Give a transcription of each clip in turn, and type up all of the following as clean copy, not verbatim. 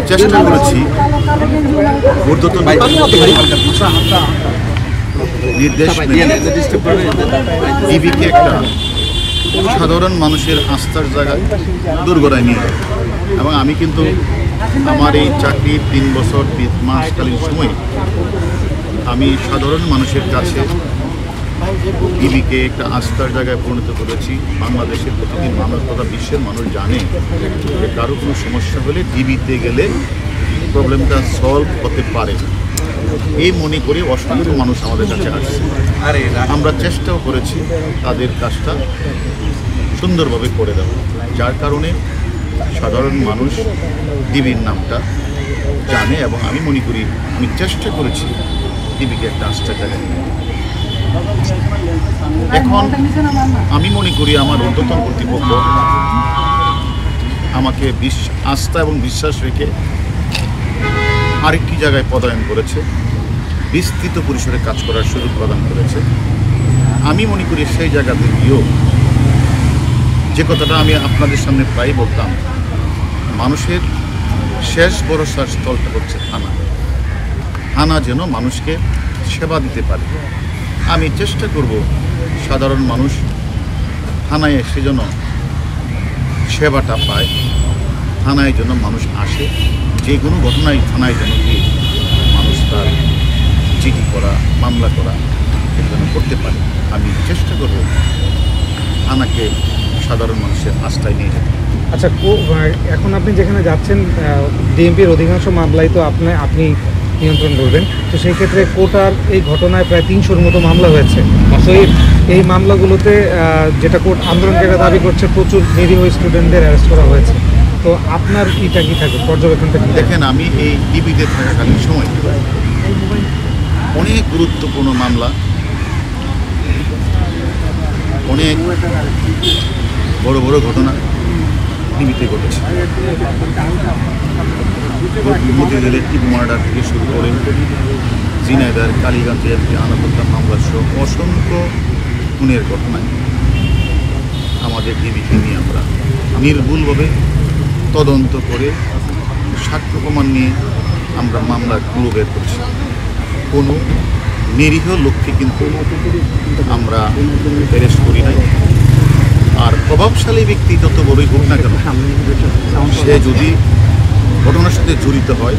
চেষ্টা করেছি ঊর্ধ্বতন নির্দেশ ডিবিকে একটা সাধারণ মানুষের আস্থার জায়গায় দোরগোড়ায় নিয়ে যায়। এবং আমি কিন্তু আমার এই চাকরির 3 বছর 3 মাসকালীন সময়ে আমি সাধারণ মানুষের কাছে ডিবিকে একটা আস্থার জায়গায় পরিণত করেছি। বাংলাদেশের প্রতিটি মানুষ তথা বিশ্বের মানুষ জানে যে কারো কোনো সমস্যা হলে ডিবিতে গেলে প্রবলেমটা সলভ হতে পারে। এই মনে করে অসংখ্য মানুষ আমাদের কাছে আসছে। আমরা চেষ্টাও করেছি তাদের কাজটা সুন্দরভাবে করে দেওয়া, যার কারণে সাধারণ মানুষ ডিবির নামটা জানে। এবং আমি মনে করি আমি চেষ্টা করেছি ডিবিকে একটা আস্থার জায়গায়। এখন আমি মনে করি আমার ঊর্ধ্বতন কর্তৃপক্ষ আমাকে আস্থা এবং বিশ্বাস রেখে আরেকটি জায়গায় পদায়ন করেছে, বিস্তৃত পরিসরে কাজ করার সুযোগ প্রদান করেছে। আমি মনে করি সেই জায়গাতে গিয়েও যে কথাটা আমি আপনাদের সামনে প্রায় বলতাম, মানুষের শেষ ভরসার স্থলটা হচ্ছে থানা। থানা যেন মানুষকে সেবা দিতে পারে। আমি চেষ্টা করব সাধারণ মানুষ থানায় এসে যেন সেবাটা পায়, থানায় যেন মানুষ আসে, যে কোনো ঘটনায় থানায় যেন গিয়ে মানুষ তার চিঠি করা, মামলা করা যেন করতে পারে। আমি চেষ্টা করব থানাকে সাধারণ মানুষের আস্থায় নিয়ে যেতে। আচ্ছা, এখন আপনি যেখানে যাচ্ছেন ডিএমপির অধিকাংশ মামলাই তো আপনি নিয়ন্ত্রণ করবেন, তো সেই ক্ষেত্রে কোর্টার এই ঘটনায় প্রায় 300-র মতো মামলা হয়েছে। তো এই মামলাগুলোতে যেটা কোর্ট আন্দোলনকারীরা দাবি করছে প্রচুর নিরীহ স্টুডেন্টদের অ্যারেস্ট করা হয়েছে। তো আপনার এটা কি থাকে পর্যবেক্ষণটা? দেখেন, আমি এই ডিবিতে থাকাকালীন সময় অনেক গুরুত্বপূর্ণ মামলা, অনেক বড় বড় ঘটনা ডিবিতে ঘটেছে। মতিঝিলের টিপু মার্ডার থেকে শুরু করে ঝিনাইদহ কালীগঞ্জের আনাপত্তা মামলা সহ অসংখ্য খুনের ঘটনায় আমাদের ডিবিকে নিয়ে আমরা নির্ভুলভাবে তদন্ত করে সাক্ষ্য প্রমাণ নিয়ে আমরা মামলাগুলো বের করছি। কোনো নিরীহ লোককে কিন্তু আমরা অ্যারেস্ট করি নাই। আর প্রভাবশালী ব্যক্তি যত বড়ই হোক না কেন, সে যদি ঘটনার সাথে জড়িত হয়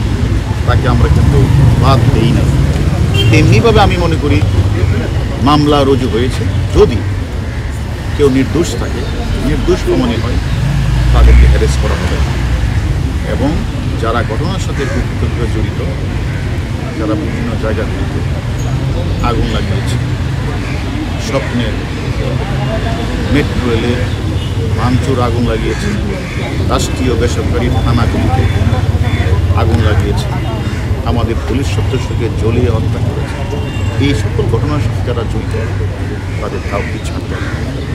তাকে আমরা কিন্তু বাদ দেই না। তেমনিভাবে আমি মনে করি মামলা রুজু হয়েছে, যদি কেউ নির্দোষ থাকে, নির্দোষ প্রমাণিত হয়, তাদেরকে অ্যারেস্ট করা হবে। এবং যারা ঘটনার সাথে প্রকৃতভাবে জড়িত, যারা বিভিন্ন জায়গা থেকে আগুন লাগিয়েছে, স্বপ্নের মেট্রো রেলে ভাঙচুর আগুন লাগিয়েছে, রাষ্ট্রীয় বেসরকারি থানাগুলিতে আগুন লাগিয়েছে, আমাদের পুলিশ সদস্যকে জ্বলিয়ে হত্যা করেছে, এই সকল ঘটনার সাথে যারা জড়িত তাদের কাউকে ছাড়তে হবে।